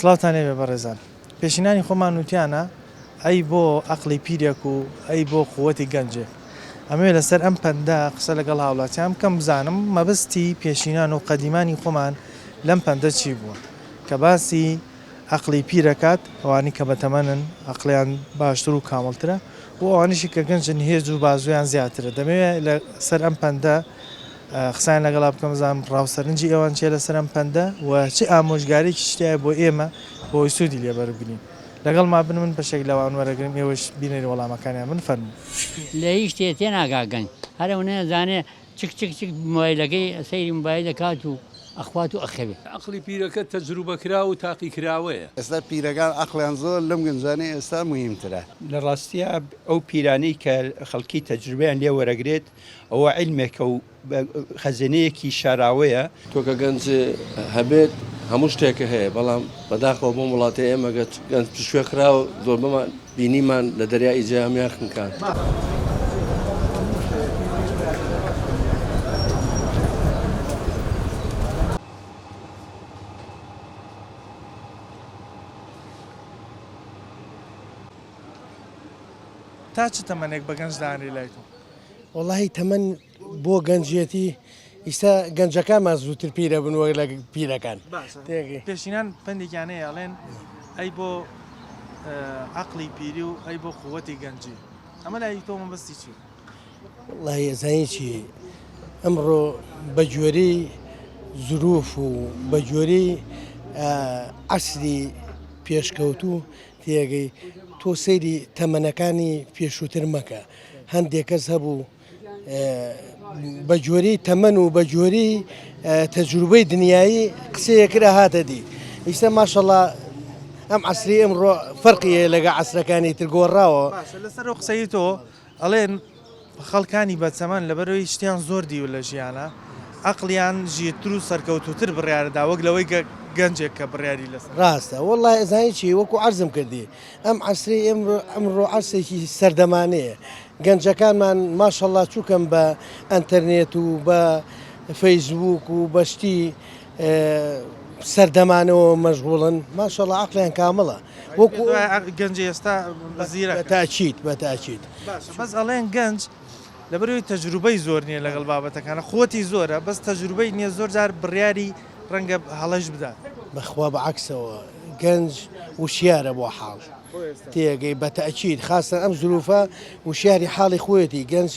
سڵاوتانێ بێ بەڕێزان پێشینانی خۆمان وتیانە ئەی بۆ عەقڵی پیرێک و ئەی بۆ قووەتی گەنجێ ئەمەوێ لەسەر ئەم پەندە قسە لەگەڵ هاوڵاتیان بکەم بزانم مەبەستی پێشینان و قەدیمانی خۆمان لەم پەندە چی بووە کە باسی عەقڵی پیرەکات ئەوانی کە بەتەمەنن عەقڵیان باشتر و کامڵترە و ئەوانیشی کە گەنجن هێز و بازویان زیاترە دەمەوێت لەسەر ئەم پەندە قسان لەگەڵا بکەم بزانم ڕاوسەرنجی ئەوان چێ لەسەر ئەم پەندە و چه ئامۆژگارێکی شتیایە بۆ ئێمە بۆی سوودی لێبەربگرین لەگەڵ ما بن من بەشێک لەوان وەرەگرم ئێوەش بینێری وەڵامەکانیان من فەرموو لە هیچ شتێ تێناگاگەن هەرەو نەزانێ چک مۆبایلەکەی سەیری مۆبایل دەکات و ئەخوات و ئەخەوێ عەقڵی پیرەکە تەجروبە کرا و تاقی کراوەیە ئێستا پیرەکان عەقڵیان زۆر لەم گەنجانەی ئێستا موهیمترە لە ڕاستیە ئەو پیرانەی کە خەڵکی تەجروبەیان لێ وەرەگرێت ئەوە عیلمێکە و خەزینەیەکی شاراوەیە تۆکە گەنج هەبێت هەموو شتێکە هەیە بەڵام بەداخەوە بۆ وڵاتی ئێمە گەنج پشوێ کراوە زۆر بمان بینیمان لە دەریای جامیان خنکان. تا چ تەمەنێک بە گەنج داهێنری لای تۆ وەڵاهی تەمەن بۆ گەنجێتی ئیستا گەنجەکانمان زووتر پیرە بن وەک لە پیرەکان پێشینان پندێکیانەیە ئەڵێن ئەی بۆ عەقڵی پیری و ئەی بۆ قووەتی گەنجی ئەمە لای تۆ مەبەستی چی؟ وەڵاهی ئەزانی چی ئەمڕۆ بە جۆرەی زروف و بە جۆرەی عەسری پێشکەوتوو تێگەی تۆ سەیری تەمەنەکانی پێشووتر مەکە هەندێک کەس هەبوو بە جۆرەی تەمەن و بە جۆرەی تەجروبەی دنیایی قسەیەکرا هاتە دی ئیستا ماشەڵڵا ئەم عەسری ئەمڕۆ فەرقیە لەگە عەسرەکانی تر گۆڕاوە لەسەر ئەو قسەی تۆ ئەڵێن خەڵکانی بەچەمەن لەبەرەوەی شتیان زۆر دیو لە ژیانە عەقڵیان ژیرتر و سەرکەوتوتر بڕیاردادا وەک لەوەی گەنجێک کە بڕیاری لەسەر ڕاستە وەڵڵای ئەزانی چی وەکو عەرزم کردی ئەم عەسری ئەمڕۆ عەسێکی سەردەمانەیە گەنجەکانمان ماشەڵڵا چووکەم بە ئەنتەرنێت و بە فەیسبووک و بەشتی سەردەمانەوە مەشغوڵن ماشەڵڵا عەقڵیان کامڵە وەکو گەنجی ئێستا بەزیرە بەتاچیت بەس ئەڵێن گەنج لەبەرەوەی تەجروبەی زۆر نییە لەگەڵ بابەتەکانە خۆتی زۆرە بەس تەجروبەی نییە زۆر جار بڕیاری ڕەنگە هەڵەش بدات بەخوا بەعەکسەوە گەنج وشیارە بۆ حاڵ تێگەی بەتەئکید خاستە ئەم زروفە وشیاری حاڵی خۆیەتی گەنج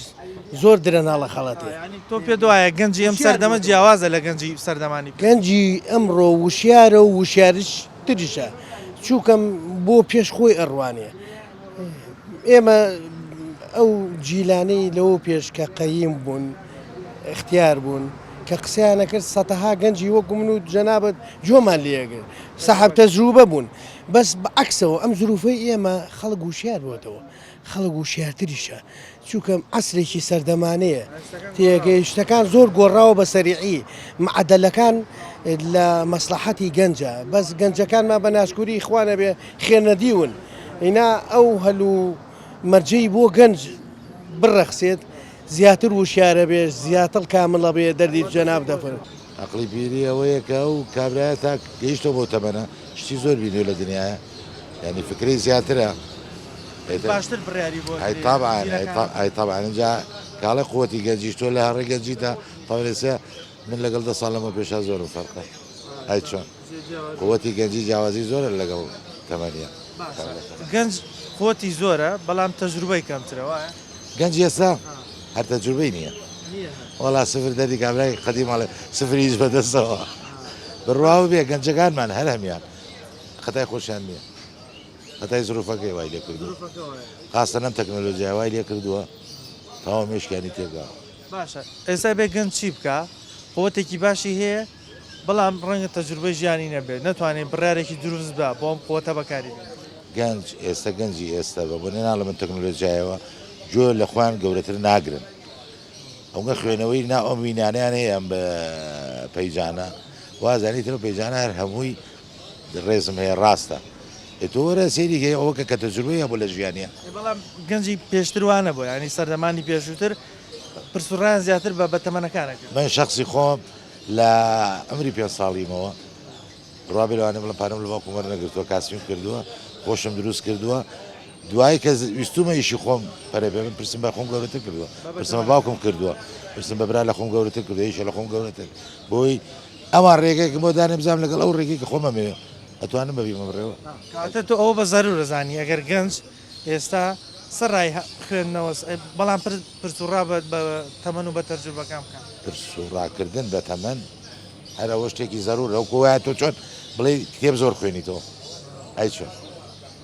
زۆر درەناڵە خەڵەتێ تۆ پێ دوایە گەنجی ئەم سەردەمە جیاوازە لە گەنجی سەردەمانی گەنجی ئەمڕۆ وشیارە و وشارش تریشە چووکەم بۆ پێش خۆی ئەڕوانێ ئێمە ئەو جیلانەی لەوە پێش کە قەییم بوون اختیار بوون کە قسەیانە کرد سەتەها گەنجی وەکو من و جەنابەت جۆمان لێگرت سەحەب تەجروبە بوون بەس بەعەکسەوە ئەم زروفەی ئێمە خەڵک وشیار بووەتەوە خەڵک وشیارتریشە چووکەم عەسرێکی سەردەمانەیە تێگەی شتەکان زۆر گۆڕاوە بە سەریعی معەدەلەکان لە مەسلەحەتی گەنجە بەس گەنجەکانمان بە ناشکوری خوانە بێ خێنەدیون ئینا ئەو هەلوو مەرجەی بۆ گەنج بڕەخسێت زیاتر وشیارە بێ زیاتر کامڵە بێ دەردی جەناب دەفر عەقڵی پیری ئەوەیە کە ئەو کابرایە تا گەیشتۆ بۆ تەمەنە شتی زۆر بینیوە لە دنیاە یعنی فکری زیاترە باشتر بڕیاری بۆ ئای طبعا اینجا کاڵی قووەتی گەنجیش تۆ لە هەڕێ گەنجیدا تەڵێسە من لەگەڵ 10 ساڵ لەمە پێشا زۆر فەرقە ئای چۆن قووەتی گەنجی جیاوازی زۆرە لەگەڵ تەمەنیە گەنج قووەتی زۆرە بەڵام تەجروبەی کەمترە وایە گەنج ئێستا هەر تەجروبەی نییە وەڵا سفر دەری کابرای قەدیم ماڵێ سفری هیچ بەدەستەوە بڕواوە بێ گەنجەکانمان هەر هەمیان خەتای خۆشیان نییە خەتای زروفەکەی وای لێ کردووە خاستە نەم تەکنۆلۆژیای وای لێ کردووە تەواو مێشکانی تێگاوە باشە ئێستا بێ گەنج چی بکە قووەتێکی باشی هەیە بەڵام ڕەنگە تەجروبەی ژیانی نەبێت نەتوانێت بڕارێکی دروست بدا بۆ ئەم قووەتە بەکاری گەنج ئێستا گەنجی ئێستا بە بۆ نێناڵە من تەکنۆلۆژیایەوە جۆ لە خوان گەورەتر ناگرن ئەوگە خوێنەوەی نا ئەم وینانیان هەیە ئەم بە پەیجانە وازانیتەوە پەیجانە هەر هەمووی ڕێزم هەیە ڕاستە تۆ وەرە سێری هەیە ئەوەکە کە تەجروبەیە بۆ لە ژیانیە بەڵام گەنجی پێشتر وانە بۆ ینی سەردەمانی پێشووتر پرسوڕیان زیاتر بە بەتەمەنەکانە من شخصی خۆم لە ئەمری 5 ساڵیمەوە ڕابێ لەوانێ بڵم پارەم لە باوکم وەرنەگرتووە کاسبیم کردووە خۆشم دروست کردووە دوای کە ویستومە ئیشی خۆم پەرێ بێ من پرسم بە خۆم گەورەتر کردووە پرسمە باوکم کردووە پرسم بە برا لە خۆم گەورەتر کردووە ئیشە لە خۆم گەورەتر بۆی ئەوان ڕێگەیەکم بۆ دانێ بزانم لەگەڵ ئەو ڕێگەی کە خۆمە مێ ئەتوانم بەبیمە بڕێوە کاتە تۆ ئەوە بە زەرورە زانی ئەگەر گەنج ئێستا سڕای خوێندنەوە بەڵام پرسوڕا بە تەمەن و بە تەرجوبەکان بکەم پرسوڕاکردن بە تەمەن هەر ئەوە شتێکی زەرورە ئەو کۆوایە تۆ چۆن بڵێ کتێب زۆر خوێنیتەوە ئەی چۆن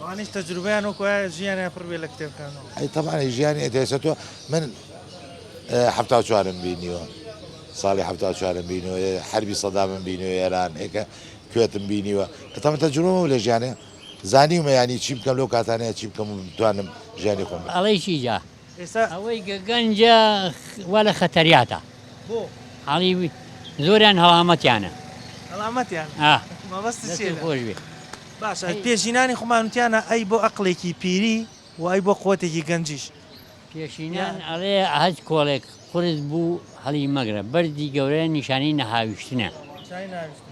وانیش تەجروبیان وایە ژیانیان پڕ بێ لە کتێبەکانەوە ئەی تەمانە ژیانی ئەتێسە تۆ من هەفتا چوارم بینیوە ساڵی هەفتا چوارم بینەوە حربی سەدامم بینەوە ئێران ئێکە کوێتم بینیوە کە تەمە تەجروبەمە لە ژیانێ زانیومە ینی چی بکەم لەو کاتانەیە چی بکەم بتوانم ژیانی خۆم ئەڵەیشی جا ئێستا ئەوەی گەنجە وا لە خەتەریاتە بۆ هەڵی زۆریان هەڵامەتیانە هەڵامەتیان مەبەستی چێ خۆش بێ باشە پێشینانی خۆمانوتیانە ئەی بۆ ئەقلێکی پیری و ئەی بۆ قوتێکی گەنجیش پێشینان ئەڵێ هەج کۆڵێک قرس بوو هەڵی مەگرە بەردی گەورەیە نیشانەی نەهاویشتنە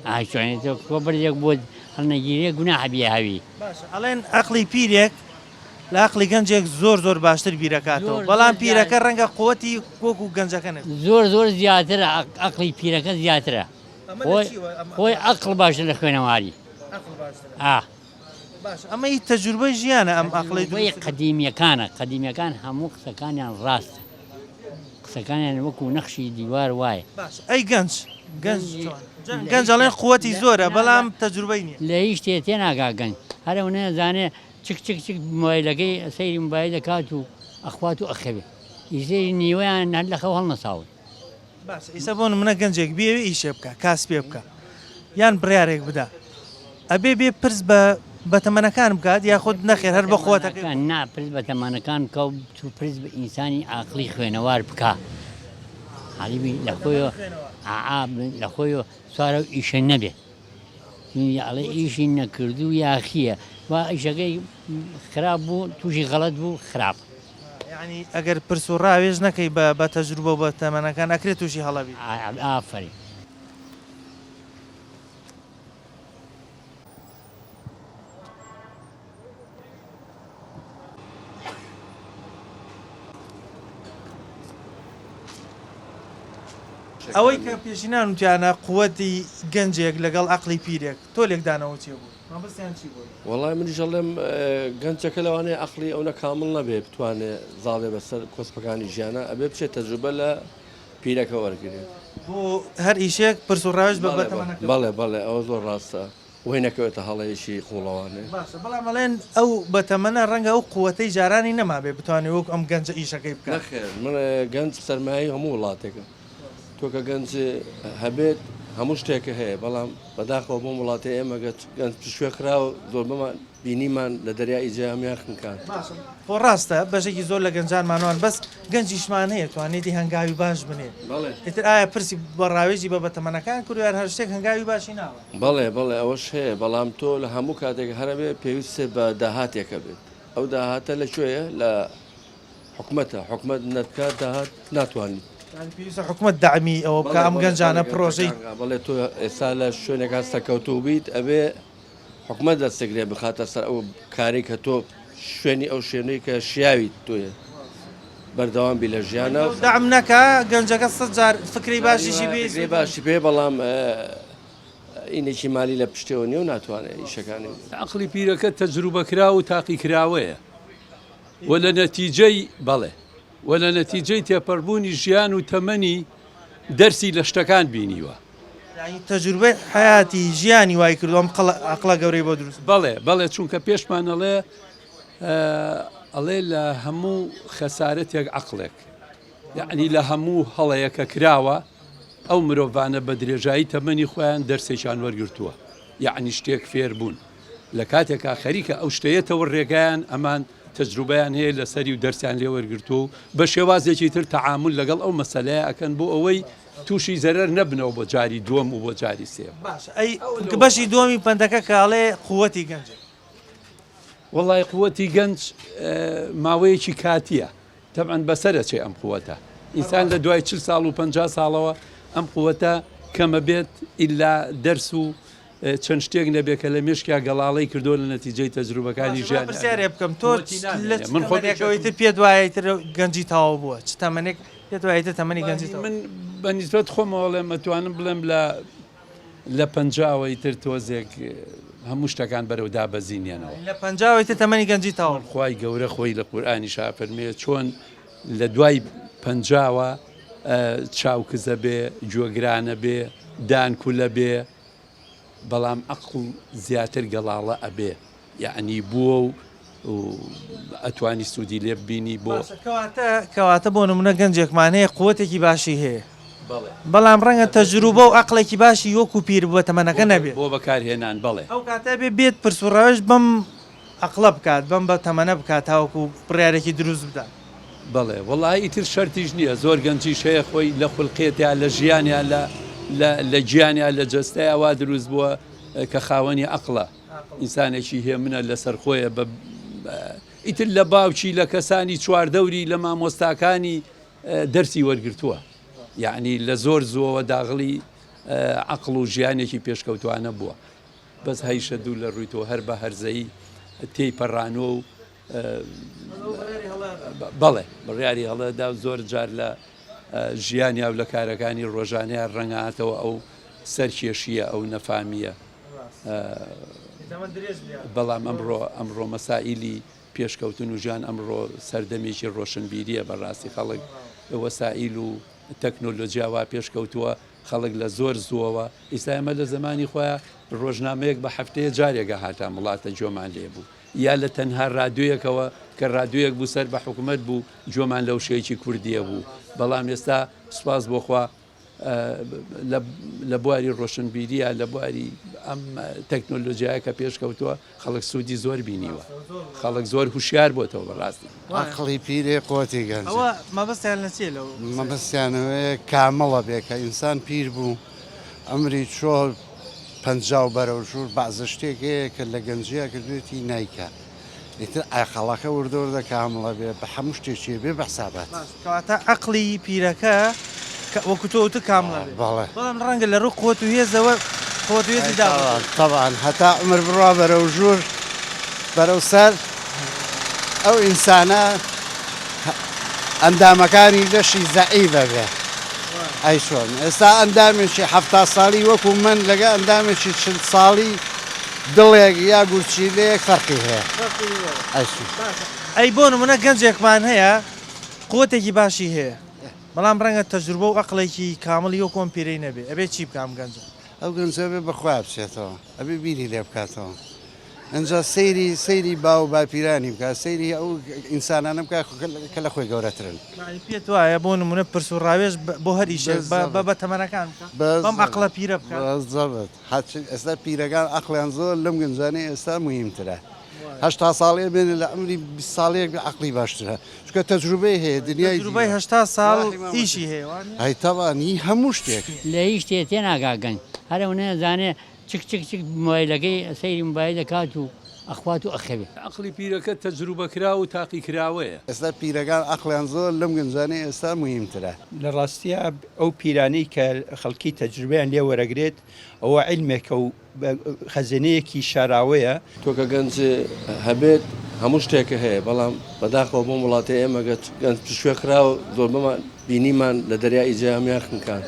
ئاشوێنێتەوە کۆ بەردێک بۆ هەڵنەگیریە گوناحەبیە هەوی باشە ئەڵێن ئەقلی پیرێک لە ئەقلی گەنجێک زۆر زۆر باشتر بیرەکاتەوە بەڵام پیرەکە ڕەنگە قوتی وەکو گەنجەکە نێت زۆر زیاترە ئەقلی پیرەکە زیاترە خۆی ئەقل باشە لە خوێنەواری باش ئەمە هیچ تەجروبەی ژیانە ئەم ئەقڵی قەدیمیەکان هەموو قسەکانیان ڕاستە قسەکانیان وەکو نەخشی دیوار وایە باش ئەی گەنج گەنج ئەڵێن قوتی زۆرە بەڵام تەجروبەی نییە لە هیچ شتێ تێناگا گەنج هەرەو نەزانێ چک مۆبایلەکەی سەیری مۆبایل دەکات و ئەخوات و ئەخەوێ ئیسەی نیوەیان هەر لە خەو هەڵنەساون باش ئیسە بۆ منە گەنجێک بێوێ ئیشێ بکە کاس پێ بکە یان بڕیارێک بدا ئەبێ بێ پرس بە تەمەنەکان بکات یاخود نەخێر هەر بە خۆتەکان ناپرس بە تەمانەکان بکە و تو پرس بە ئینسانی ئاقلی خوێنەوار بکە حالیبی لە خۆیەوە لە خۆیەوە سوارە ئیشە نەبێ ئەڵێ ئیشی نەکردو یاخیە وا ئیشەکەی خراپ بوو تووشی غەڵەت بوو خراپ یعنی ئەگەر پرس و ڕاوێژ نەکەی بە تەجروبە و بە تەمەنەکان ئەکرێت تووشی هەڵەبی ئافرین ئەوەی کە پێشینان وتیانە قووەتی گەنجێک لەگەڵ ئەقلی پیرێک تۆ لێکدانەوە چێ بوو مەبەستیان چی بوو وەڵای منیش ئەڵێم گەنجەکە لەوانەیە ئەقلی ئەوە کامل نەبێ بتوانێت زاڵێ بەسەر کۆسپەکانی ژیانە ئەبێ بچێت تەجروبە لە پیرەکە وەرگێت بۆ هەر ئیشێک پرس و ڕاوێژ بە بەتەمەنەکە بەڵێ ئەوە زۆر ڕاستە وی نەکەوێتە هەڵەیەشی خوڵەوانێ باشە بەڵام ئەڵێن ئەو بەتەمەنە ڕەنگە ئەو قووەتەی جارانی نەمابێ بتوانێت وەک ئەم گەنجە ئیشەکەی بکات نەخێر من گەنج سەرمایی هەموو وڵاتێکە تۆ کە گەنج هەبێت هەموو شتێکە هەیە بەڵام بەداخەوە بۆ وڵاتی ئێمە گەنج شوێکراوە زۆر بەمان بینیمان لە دەریای جیامیان خنکان خۆ ڕاستە بەشێکی زۆر لە گەنجانمانوان بەس گەنجیشمان هەیە توانێتی هەنگاوی باش بنێت ئیتر ئایا پرسی بە ڕاوێژی بە بەتەمەنەکان کردویان هەر شتێک هەنگاوی باشی ناوە بەڵێ ئەوەش هەیە بەڵام تۆ لە هەموو کاتێک هەرەبێ پێویستە بە داهاتێکە بێت ئەو داهاتە لەکوێیە لە حکومەتە حکومەت نەتکات داهات ناتوانانی پێویستە حکومەت داعمی ئەوە بکە ئەم گەنجانە پرۆژەی بەڵێ تۆ ئێستا لە شوێنێک هەستەکەوتوو بیت ئەبێ حکومەت دەستێکرێ بخاتە سەر ئەو کاری کە تۆ شوێنی ئەو شوێنەی کە شیاویت تۆیە بەردەوام بی لە ژیانە داعم نەکە گەنجەکە سەد جار فکری باشیشی بێ باشی پێ بەڵام ئینێکی مالی لە پشتەوە نیە و ناتوانێت ئیشەکانی عقلی پیرەکە تەجروبەکرا و تاقی کراوەیە و لە نەتیجەی بەڵێ و لە نەتیجەی تێپەڕبوونی ژیان و تەمەنی دەرسی لە شتەکان بینیوە تەجروبەی حیاتی ژیانی وای کردوم عقڵە گەورەی بۆ دروست بەڵێ چونکە پێشمان ئەڵێ لە هەموو خەسارەتێک عقلێک یعنی لە هەموو هەڵەیەکە کراوە ئەو مرۆڤانە بە درێژایی تەمەنی خۆیان دەرسێکیان وەرگرتووە یعنی شتێک فێر بوون لە کاتێکا خەریکە ئەو شتەیەتەوە ڕێگایان ئەمان تەجروبیان هەیە لەسەری و دەرسیان لێ وەرگرتووە و بە شێوازێکی تر تەعامل لەگەڵ ئەو مەسەلەیە ئەکەن بۆ ئەوەی تووشی زەرەر نەبنەوە بۆ جاری دووەم و بۆ جاری سێم بەشی دووەمی پندەکە کاڵێ قووەتی گەنج وڵای قووەتی گەنج ماوەیەکی کاتیە تەبعەن بەسەرە چێ ئەم قووەتە ئینسان لە دوای 40 ساڵ و 50 ساڵەوە ئەم قووەتە کەمە بێت ئیلا دەرس و چەند شتێک نەبێت کە لە مێشکیا گەڵاڵی کردو لە نەتیجەی تەجروبەکانی ژیان پرسیارێ بکەم تۆ من خۆیتر پێ دوایتر گەنجی تاوا بووە چ تەمەنێک پێ دوایتر تەمەنی گەنجی من بەنیسبەت خۆمەوەڵێ مەتوانم بڵێم لە پەنجاوەی تر تۆزێک هەموو شتەکان بەرەو دابەزینێنەوە لە پەنجاوەیتر تەمەنی گەنجی تاوا خوای گەورە خۆی لە قورئانی شافەرمێ چۆن لە دوای پەنجاوە چاوکزە بێ جۆگرانە بێ دانکولە بێ بەڵام عەقڵ زیاتر گەڵاڵە ئەبێ یعنی بووە و ئەتوانی سوودی لێ ببینی بۆ کەواتە بۆ نمونە گەنجێکمان هەیە قووەتێکی باشی هەیە بەڵام ڕەنگە تەجروبە و عەقڵێکی باشی وەکو پیر بووە تەمەنەکە نەبێت بۆ بەکارهێنان بەڵێ ئەو کاتە بێت پرسوڕاوش بەم عەقڵە بکات بەم بە تەمەنە بکات تاوەکو بڕیارێکی دروست بدات بەڵێ وەڵی ئیتر شەرتیش نییە زۆر گەنجیش هەیە خۆی لە خوڵقێتیا لە ژیانیان لە گیانیان لە جەستەیە وا دروست بووە کە خاوەنی عەقڵە ئینسانێکی هەیە منە لەسەر خۆیە ئیتر لە باوکی لە کەسانی چواردەوری لە مامۆستاکانی دەرسی وەرگرتووە یعنی لە زۆر زۆوە داغڵی عەقڵ و ژیانێکی پێشکەوتوانە بووە بەس هەیشە دوو لە ڕوویتەوە هەر بە هەرزەی تێی پەڕانۆ و بەڵێ بڕیاری هەڵەدا زۆر جار لە ژیانیا و لە کارەکانی ڕۆژانەیە ڕەنگاتەوە ئەو سەرکێشیە ئەو نەفامیە بەڵام ئەمڕۆ مەسائیلی پێشکەوتن و ژیان ئەمڕۆ سەردەمێکی ڕۆشنبیریە بەڕاستی خەڵک وەسائیل و تەکنۆلۆژیاوا پێشکەوتووە خەڵک لە زۆر زووەوە ئیستا ئێمە لە زمانی خۆیان ڕۆژنامەیەک بە هەفتەیە جارێکە هاتا وڵاتە جۆمان لێ بوو یا لە تەنها ڕادیۆیەکەوە کە ڕادیۆیەک بوو سەر بە حکوومەت بوو جۆمان لەو شێکی کوردیە بوو بەڵام ئێستا سوپاس بۆخوا لە بواری ڕۆشنبیریە لە بواری ئەم تەکنۆلۆژیایە کە پێشکەوتووە خەڵک سوودی زۆر بینیوە خەڵک زۆر هوشیار بۆتەوە بەڕاستی عەقڵی پیرێ قووەتی گەنج مەبەستیان لە چێ لەو مەبەستیانەوەی کامەڵە بێ کە ئینسان پیر بوو ئەمری چۆ پەنجاو بەرەو ژوور بەعزە شتێک هەیە کە لە گەنجیا کردوێتی نایکە ئیتر ئاخەڵەکە وردەوردە کامڵە بێ بە هەموو شتێکی بێ بە حسابات کەواتە عەقڵی پیرەکە وەکو تۆوتە کامڵە بەڵام ڕەنگە لە ڕوو قووەت و هێزەوە قووەت و هێزی دا طبعاً هەتا عمر بڕوا بەرەو ژوور بەرەو سەر ئەو ئینسانە ئەندامەکانی لەشی زەعیفە بێ ئەی چۆن ئێستا ئەندامێکی هەفتا ساڵی وەکو من لەگە ئەندامێکی چل ساڵی دڵێک یا گورچیلەیەک فەرقی هەیە ئەی بۆ نمونە گەنجێکمان هەیە قووەتێکی باشی هەیە بەڵام ڕەنگە تەجروبە و عەقڵێکی کامڵی وەکو ئەم پیرەی نەبێ ئەبێ چی بکەم گەنجە ئەو گەنجە بێ بەخوا بچێتەوە ئەبێ بیری لێ بکاتەوە ئەنجا سەیری باو باپیرانی بکات سەیری ئەو ئینسانانە بکات کە لە خۆی گەورەترن پێت وایە بۆ نمونە پرس و ڕاوێژ بۆ هەر ئیشێک بە تەمەنەکان بەم عەقڵە پیرە بکات زەبەت ئێستا پیرەکان عەقڵیان زۆر لەم گەنجانەی ئێستا مهمترە هەشتا ساڵێ بێنێ لە ئەمری 20 ساڵەیەک عەقڵی باشترە چونکە تەجروبەی هەیە دنیای تەجروبەی 80 ساڵ ئیشی هەیە هەی تەوانی هەموو شتێک لە هیچ شتێ تێناگاگەن هەرەو نەزانێ چک مۆبایلەکەی سەیری مۆبایل دەکات و ئەخوات و ئەخەوێ عەقڵی پیرەکە تەجروبەکرا و تاقی کراوەیە ئێستا پیرەکان عەقڵیان زۆر لەم گەنجانەی ئێستا مهمترە لە ڕاستیە ئەو پیرانەی کە خەڵکی تەجروبیان لێ وەرەگرێت ئەوە عیلمێکە و خەزانەیەکی شاراوەیە تۆکە گەنج هەبێت هەموو شتێکە هەیە بەڵام بەداخەوە بۆ وڵاتی ئێمە گەنج پشوێ کراوە زۆر بمان بینیمان لە دەریای جامیان خنکان.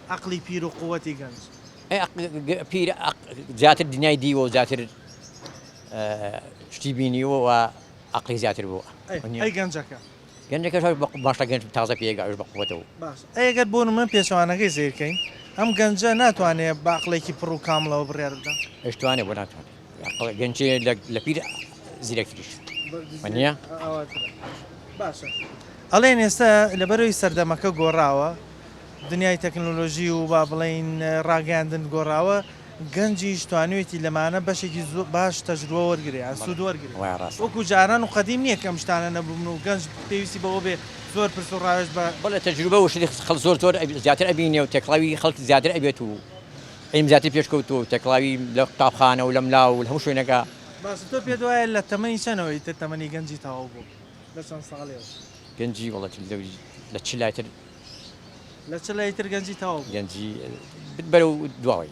عەقڵی پیر و قووەتی گەنج پیر زیاتر دنیای دیوە و زیاتر شتی بینیوە و عەقڵی زیاتر بووە ئەی گەنجەکە گەنجەکەش باشە گەنج تازە پێگەش بە قووەتەوە باش ئەگەر بۆ من پێچەوانەکەی سیرکەین ئەم گەنجە ناتوانێت بە عەقڵێکی پڕ و کامڵەوە بڕیار بدەن ئەشتوانێ بۆ ناتوانێت گەنجێ لە پیر زیرەکتریش وانە باشە ئەڵێن ئێستا لەبەرەوەی سەردەمەکە گۆڕاوە دنیای تەکنۆلۆژی و با بڵین ڕاگەاندن گۆڕاوە گەنجیش توانوێتی لەمانە بەشێکی باش تەجروبە وەرگێ سوود وەرگێ وەکو جاران و قەدیم نییە کەم شتانە نەبوون و گەنج پێویستی بەوە بێ زۆر پرس و ڕاوێژ بە بەڵێ تەجروبە و شتی خەڵ زۆر زیاتر ئەبینێ و تێکڵاوی خەڵک زیاتر ئەبێت و علم زیاتر پێشکەوتووە تەکڵاوی لە قوتابخانە و لە ملا و لە هەموو شوێنەکە باش تۆ پێ دوایە لە تەمەنی چەنەوەی تر تەمەنی گەنجی تەواو بوو لە چەند ساڵێەوە گەنجی وڵەت لە چ لایتر لە چ لایتر گەنجی تەواو بوو گەنجی بەرەو دواوەی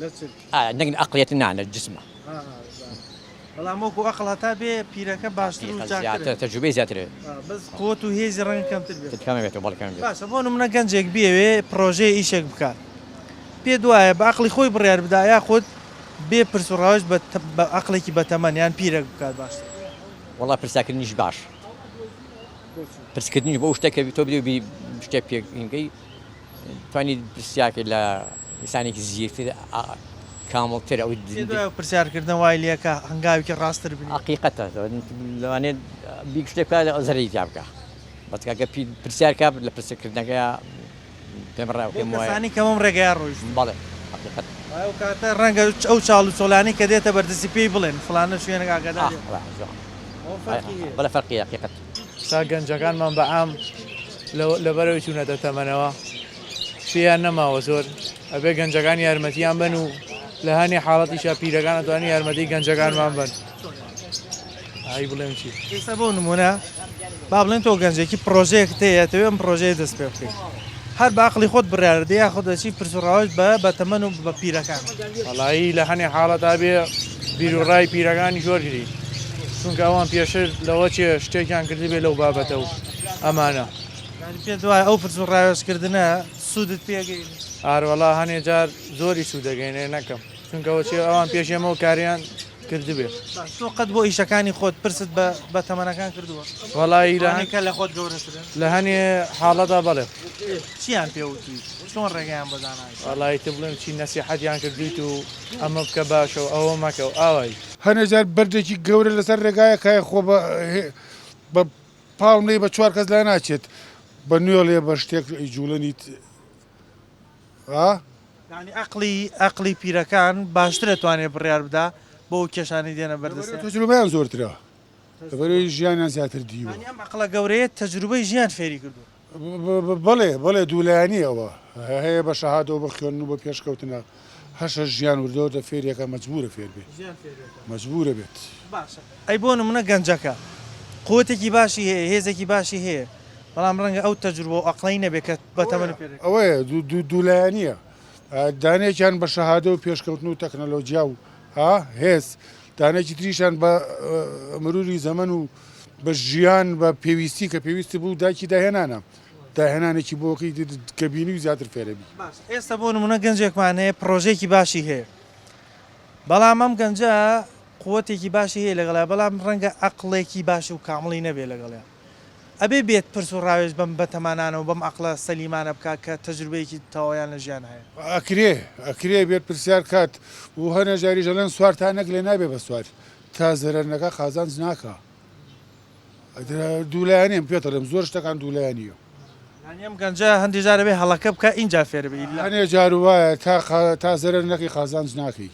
لە چ نەگن ئەقلێت نانە جسمە بەڵام وەکو ئەقڵ هەتا بێ پیرەکە باشتر و زیاتر تەجروبەی زیاترە بەس قوت و هێزی ڕەنگ کەمتر بێت کەمە بێتەوە بەڵکەم بێت باشە بۆ نمونە گەنجێک بێوێ پرۆژەیە ئیشێک بکات پێ دوایە بە عقلی خۆی بڕیار بدا یا خۆت بێ پرس و ڕاوش بە عقلێکی بەتەمەن یان پیرێک بکات باشتر وەڵا پرساکردنیش باش پرسکردنیش بۆ شتێکە تۆ بدەبی شتێک پێکەی توانی پرسیاکە لە ئینسانێکی زیاتر کامڵتر ئەو پرسیارکردن وای لێکە هەنگاوێکی ڕاستتر بن حقیقەتە لەوانێت بیگ شتێک لە ئەزەری جا بکە بەتکاکە پرسیارکە لە پرسکردنەکە پێم ڕاو پێم وایە کەسانی کەمەم ڕێگەیان ڕۆیشت بەڵێ حقیقەت ئەو کاتە ڕەنگە ئەو چاڵ و چۆلانی کە دێتە بەردەستی پێی بڵێن فلانە شوێنە ئاگادار بەڵێ فەرقی حقیقەت سا گەنجەکانمان بەعام لەبەرەوەی چوونەتە تەمەنەوە شیان نەماوە زۆر ئەبێ گەنجەکان یارمەتیان بن و لە هەنێ حاڵەتیشا پیرەکان ئەتوانین یارمەتی گەنجەکانمان بن ئای بڵێم چی ئێستا بۆ نمونە با بڵێن تۆ گەنجێکی پرۆژەیەک تەیە دەوێ ئەم پرۆژەیە دەست پێ بکەیت هەر بە عقلی خۆت بڕیاردە یا خۆ دەچی پرس و ڕاوش بە تەمەن و بە پیرەکان وەڵایی لە هەنێ حاڵەتا بێ بیر و ڕای پیرەکانی زۆرگری چونکە ئەوان پێشتر لەوە چێ شتێکیان کردی بێ لەو بابەتە و ئەمانە پێ دوای ئەو پرس و ڕاوێژکردنە سوودت پێگەین ئاروەڵا هەنێ جار زۆری سوودەگەینێ نەکەم چونکەەوە چێ ئەوان پێشێمەوە کاریان کردی بێ تۆ قەت بۆ ئیشەکانی خۆت پرست بە تەمەنەکان کردووە وەڵایی کە لە خۆت گەورەترن لە هەنێ حاڵەتا بڵێ چیان پێوتی چۆن ڕێگەیان بەدانای وەڵایی تە بڵێم چی نەسیحەتیان کردیت و ئەمە بکە باشە و ئەوە مەکە و ئاوایی هەنێ جار بەردێکی گەورە لەسەر ڕێگایە کای خۆ بە پاڵنەی بە چوار کەس لا ناچێت بە نوێڵێ بە شتێک جوولەنیت ینی عقلی پیرەکان باشتر دەتوانێت بڕیار بدا بۆ کێشانی دێنە بەردەست تەجروبەیان زۆرترە لەبەرەوەی ژیانیان زیاتر دیوە ئەم عقلە گەورەیە تەجروبەی ژیان فێری کردو بڵێ دوولایانیەوە هەیە بە شەهادەوە بە خوێن و بە پێشکەوتنە هەشە ژیان وردەوە دە فێریەکە مەجبورە فێر بێت مەجبورە بێت ئەی بۆ نمونە گەنجەکە قوتێکی باشی هەیە هێزێکی باشی هەیە بەڵام ڕەنگە ئەو تەجروبە و عقلەی نەبێت کە بە تەمەن پێ ئەوەیە دوولایانیە دانێکیان بە شەهادە و پێشکەوتن و تەکنەلۆجیا و هێز دانێکی تریشان بە مروری زەمن و بە ژیان بە پێویستی کە پێویستی بوو داکی داهێنانە داهێنانێکی بۆکەی کە بینی و زیاتر فێرەبی ئێستا بۆ نمونە گەنجێکمان هەیە پرۆژێکی باشی هەیە بەڵام ئەم گەنجە قوتێکی باشی هەیە لەگەڵا بەڵام ڕەنگە عقلێکی باشی و کامڵی نەبێ لەگەڵیان ئەبێ بێت پرس و ڕاوێژ بەم بەتەمانانەوە بەم عقلە سەلیمانە بکات کە تەجروبەیەکی تەواویان لە ژیان هەیە ئەکرێ بێت پرسیار کات و هەنە جاری ژەڵێن سوارتانەک لێ نابێ بە سوار تا زەرەرنەکە قازانج ناکە دوولایانیم پێتەڵێم زۆر شتەکان دوولایانیە ئەم گەنجە هەندی جارە بێ هەڵەکە بکە اینجا فێربی هەنێ جار وایە تا زەرەر نەکەی قازانج ناکەی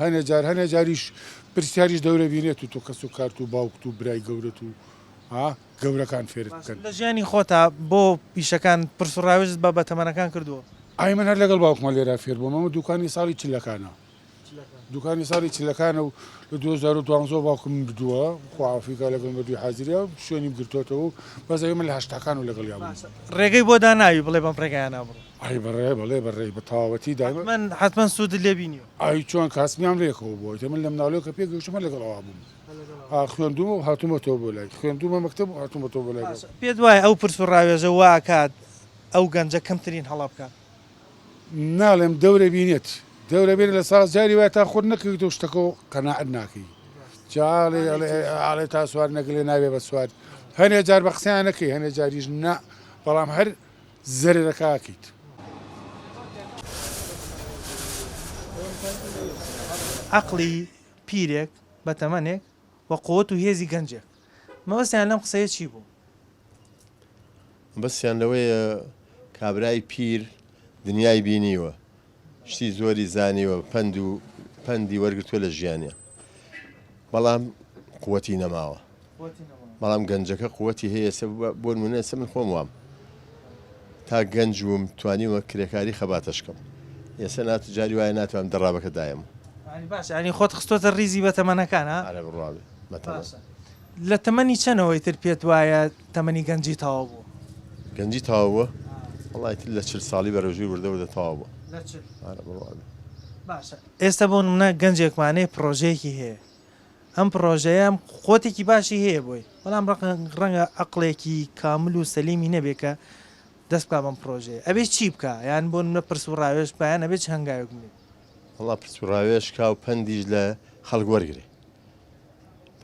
هەنێ جاریش پرسیاریش دەورە بینێت و تۆ کەس و کارت و باوکت و برای گەورەت و گەورەکان فێرت بکەن لە ژیانی خۆتا بۆ پیشەکان پرس و ڕاوێژت بە بەتەمەنەکان کردووە ئای من هەر لەگەڵ باوکمە لێرا فێر بووم ئەمە دوکانی ساڵی چلەکانە دوکانی ساڵی چلەکانە و لە 2012 باوکم بردووە خوافیکا لەگەڵ بەدوی حاضریە شوێنی گرتوتەوە بەزەوی من لە هەشتاکان و لەگەڵ یاوە ڕێگەی بۆ داناوی بڵێ بەم ڕێگایان نابڕ ئای بەڕێ بە تاوەتی دایمە من حتمما سوود لێ بینیوە ئای چۆن کاسمیان ڕێکەوە بۆی من لەم ناولەوە کە پێگەشتمە لەگەڵەوە بووم خوێندومە و هاتوومەتەوە بۆ لای خوێندومە مەکتەب و هاتوومەتەوە بۆ لای پێت وایە ئەو پرس و ڕاوێژە واکات ئەو گەنجە کەمترین هەڵا بکات ناڵێم دەورە بینێت دەورە بێت لە ساز جاری وای تا خۆت نەکەویتەوە شتەکەەوە قەناعەت ناکەی جاڵێ تا سوار نەگەلێ نابێ بە سوار هەنێ جار بە قسەیان نەکەی هەنێ جاریش نا بەڵام هەر زەرەکەکەیت عقلی پیرێک بە تەمەنێک وە قوت و هێزی گەنجێک مەوەستیان لەم قسەیە چی بوو بەسییان لەوەیە کابرای پیر دنیای بینیوە شتی زۆری زانیوە پەندی وەرگتووە لە ژیانە بەڵام قوتی نەماوە بەڵام گەنجەکە قوتی هەیە بۆ نمونە من خۆم وام تا گەنج بووم توانیوە کرێکاری خەباتەشکەم ئێستا ناتجاری وایە ناتوانم دەڕابەکە دایم ینی باش ینی خۆت خستۆتە ڕیزی بە تەمەنەکان ها ئارە بڕابێ مەتەڵە لە تەمەنی چەنەوەی تر پێت وایە تەمەنی گەنجی تەواو بوو گەنجی تاوا بووە وڵای تر لە 40 ساڵی بەرەژووی وردەوردە تەواو بووە ئارە بڕابێ باشە ئێستا بۆ نمونە گەنجێکمانەیە پرۆژەیەکی هەیە ئەم پرۆژەیە خۆتێکی باشی هەیە بۆی بەڵام ڕەنگە عەقڵێکی کامل و سەلیمی نەبێت کە دەست بکە بەم پرۆژەیە ئەبێ چی بکە یان بۆ نمونە پرس و ڕاوێژ پایان ئەبێت چ هەنگاوێک بێت وڵا پرس و ڕاوێژ کا و پەندیش لە خەڵک وەرگێ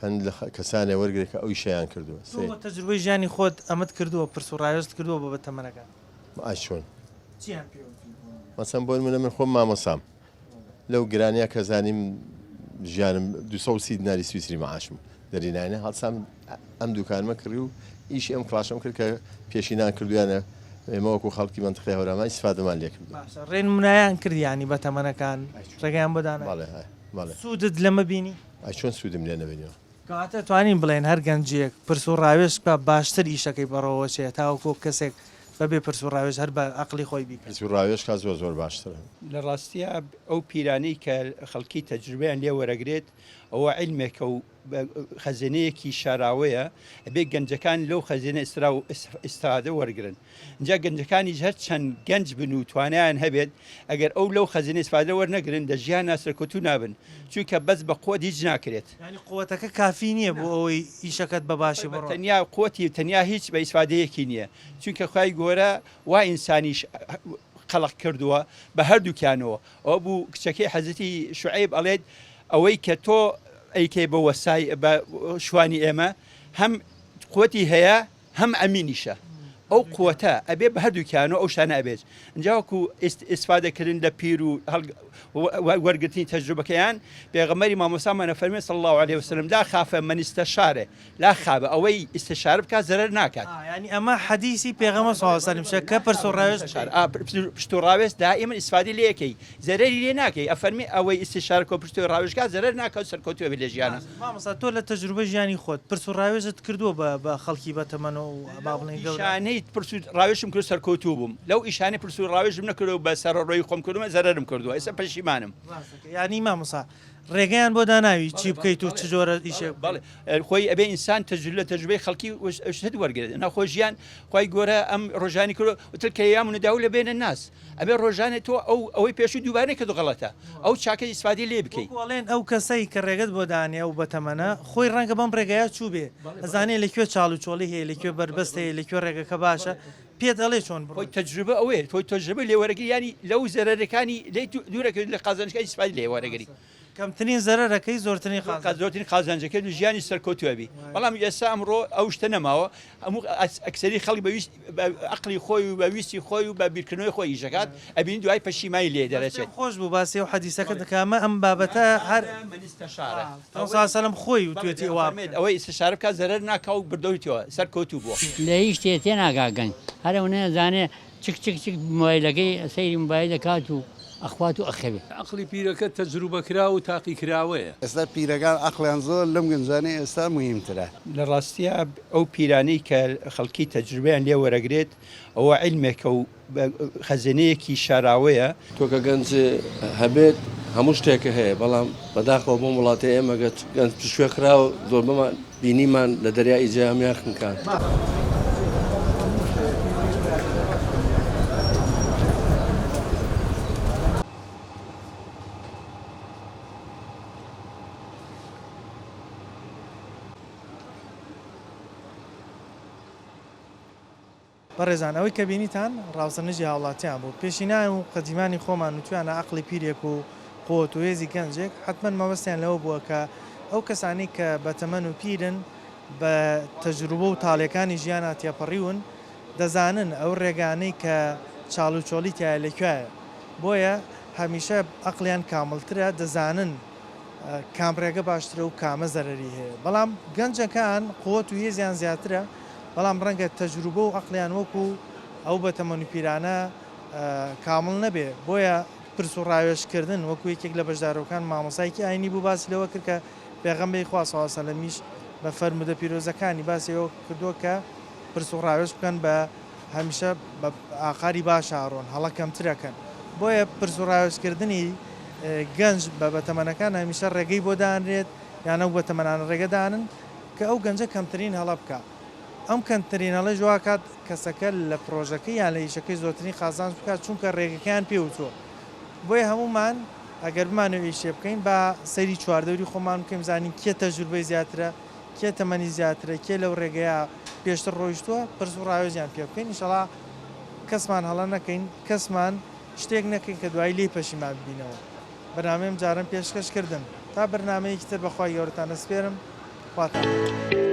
پند لە کەسانێ وەرگێ کە ئەوی شەیان کردووە تەجروبەی ژیانی خۆت ئەمەت کردووە پرس و ڕاوێژت کردووە بە تەمەنەکان چۆن چیان پێ مەسەن بۆ منە من خۆم مامۆسام لەو گرانیا کە زانیم ژیانم 230 دیناری سویسری مەعاشم دەرینانە هەڵسام ئەم دوکانمە کڕی و ئیشی ئەم کڵاشم کرد کە پێشینان کردویانە ئێمە وەکو خەڵکی منتقی هەورامان ئیسفادەمان لێ کرد ڕێن منایان کردیانی بە تەمەنەکان ڕێگەیان بەدانە سوودت لەمە بینی چۆن سوودم لێ نەبینیەوە کاتە توانین بڵێن هەر گەنجێک پرس و ڕاوێژ بە باشتر ئیشەکەی بەڕەوە چێت تاوەکۆ کەسێک بەبێ پرس و ڕاوێژ هەر بە عەقڵی خۆی بیکە پرس و ڕاوێژ کا زۆر زۆر باشترە لە ڕاستیە ئەو پیرانەی کە خەڵکی تەجروبیان لێ وەرەگرێت ئەوە عیلمێکە و خەزینەیەکی شاراوەیە ئەبێ گەنجەکان لەو خەزینە ئستادە وەرگن اینجا گەنجەکانی هەر چەند گەنج بن و توانیان هەبێت ئەگەر ئەو لەو خەزینە ئستفادە وەرنەگرن دە ژیان ناسەرکەوتو نابن چونکە بەس بە قوت هیچ ناکرێت ینی قوتەکە کافی نییە بۆ ئەوەی ئیشەکەت بە باشی بڕۆ تەنیا قوتی تەنیا هیچ بە ئیسفادەیەکی نییە چونکە خوای گۆرە وا ئینسانیش خەڵق کردووە بە هەردووکیانەوە ئەو بوو کچەکەی حەزەتی شوعیب ئەڵێت ئەوەی کە تۆ ئەیکەی بە وەسای بە شوانی ئێمە هەم قوتی هەیە هەم ئەمینیشە ئەو قوتە ئەبێ بە هەردووکیانەوە ئەو شانە ئەبێت اینجاوەکو ئیسفادەکردن لە پیر و وەرگرتنی تەجروبەکەیان پێغەمبەری مامۆسامانە فەرمێ صلی الله عليه وسلم لا خاف من استشاره لا خاب ئەوەی ئیستشارە بکات زەرەر ناکات ینی ئەمە حەدیسی پێغەمبەر صلی الله عليه وسلم کە پرس و ڕاوێژ پشت و ڕاوێژ دائیمەن ئیسفادی لێ یەکەی زەرەری لێ ناکەی ئەفەرمی ئەوەی ئیستشارە کۆ پشت و ڕاوێژکات زەرەر ناکات سەرکەوتووە بێ لە ژیانە مامۆستا تۆ لە تەجروبەی ژیانی خۆت پرس و ڕاوێژت کردووە بە خەڵکی بەتەمەنە و با بڵێن گەورانەی پرس و ڕاوێژم کرد سەرکەوتوو بووم لەو ئیشانەی پرس و ڕاوێژم نەکردەوە بە سەرڕۆی خۆم کردومە زەرەرم کردووە ئێستا پەشیمانم ینی مامۆستا ڕێگەیان بۆ داناوی چی بکەیت و چ جۆرە ئیشێک بەڵێ خۆی ئەبێ ئینسان لە تەجروبەی خەڵکی شت وەرگێت ناخۆ ژیان خی گۆرە ئەم ڕۆژانی کرد وتر کە یامون داو لە بێنە ناس ئەبێ ڕۆژانێ تۆ ئەوەی پێشوو دووبارەی کە دوغەڵەتە ئەو چاکە ئیسفادی لێ بکەیت بڵێن ئەو کەسەی کە ڕێگەت بۆ دانێ و بەتەمەنە خۆی ڕەنگە بەم ڕێگەیە چوو بێ ئەزانێ لەکوێ چاڵ و چۆڵی هەیە لەکوێ بەربەست هەیە لەکوێ ڕێگەکە باشە پێت ئەڵێ چۆن بڕۆی تەجروبە ئەوەیە تۆی تەجروبە لێ وەرەگری ینی لەو زەرەرەکانی لێ دوورەکە لە قازانجەکەی ئیسفادی لێ وەرەگری کەمترین زەرەرەکەی زۆرترین زۆرترین قازانجەکە و ژیانی سەرکەوتووەبی بەڵام ئێستا ئەمڕۆ ئەو شتە نەماوە هەموو ئەکسەری خەڵک بەویست عەقڵی خۆی و بەویستی خۆی و بە بیرکردنەوەی خۆی ئیشەکات ئەبین دوای پەشیمانی لێ دەرەچێت خۆش بوو باسی و حەدیسەکە دەکامە ئەم بابەتە هەر سەلەم خۆی و توێتی ئەوەی ئیستشارە بکات زەرەر ناکا و بردەوتەوە سەرکەوتوو بووە لە هیچ شتێ تێ ناگاگەن هەرەو نەزانێ چک مۆبایلەکەی سەیری مۆبایل دەکات و ئەخوات و ئەخەوێ عەقڵی پیرەکە تەجروبەکرا و تاقی کراوەیە ئێستا پیرەکان عەقڵیان زۆر لەم گەنجانەی ئێستا موهیمترە لە ڕاستیە ئەو پیرانەی کە خەڵکی تەجروبیان لێ وەرەگرێت ئەوە عیلمێکە و خەزینەیەکی شاراوەیە تۆکە گەنج هەبێت هەموو شتێکە هەیە بەڵام بەداخەوە بۆ وڵاتی ئێمە گەنج پشوێ کراوە زۆر بەمان بینیمان لە دەریای جامیان خنکان. بەڕێزان ئەوەی کە بینیتان ڕاوسەرنجی هاوڵاتیان بوو پێشینان و قەدیمانی خۆمان نوتوانە عەقڵی پیرێک و قوت و هێزی گەنجێک حتمما مەبەستیان لەوە بووە کە ئەو کەسانی کە بەتەمەن و پیرن بە تەجروبە و تاڵیەکانی ژیانە تێپەڕیون دەزانن ئەو ڕێگانەی کە چاڵ و چۆڵی تایە لەکوێیە بۆیە هەمیشە عەقڵیان کامڵترە دەزانن کام ڕێگە باشترە و کامە زەرەری هەیە بەڵام گەنجەکان قوت و هێزیان زیاترە بەڵام ڕەنگە تەجروبە و عەقڵیان وەکو ئەو بەتەمەن و پیرانە کامڵ نەبێ بۆیە پرس و ڕاوێژکردن وەکو یەکێک لە بەشدارەکان مامۆسایکی ئاینی بوو باسی لەوە کرد کە پێغەمبەری خوا صلی الله علیه و سەلەمیش بە فەرمودە پیرۆزەکانی باسی ئەوە کردووە کە پرس و ڕاوێژ بکەن بە هەمیشە بە ئاخاری باش هاڕۆن هەڵە کەمترەکەن بۆیە پرس و ڕاوێژکردنی گەنج بە بەتەمەنەکان هەمیشە ڕێگەی بۆ دانرێت یانە بەتەمەنان ڕێگەدانن کە ئەو گەنجە کەمترین هەڵە بکە. ئەم کەمترین هەڵە ژواکات کەسەکە لە پرۆژەکەی یان لە ئیشەکەی زۆرترین خازانج بکات چونکە ڕێگەکەیان پێوتووە. بۆیە هەمومان ئەگەر بمانەوە ئیشێ بکەین بە سەیری چواردەوری خۆمان بکەین زانین کێ تەجروبەی زیاترە کێ تەمەنی زیاترە کێ لەو ڕێگەیە پێشتر ڕۆیشتووە پرس و ڕاوێژیان پێ بکەین ئینشەڵا کەسمان هەڵە نەکەین کەسمان شتێک نەکەین کە دوای لێی پەشیمان ببینەوە. بەنامەیەم جارم پێشکەشکردن تا بەرنامەیەکی تر بەخوای گەورەتان دەسپێرم خواتان.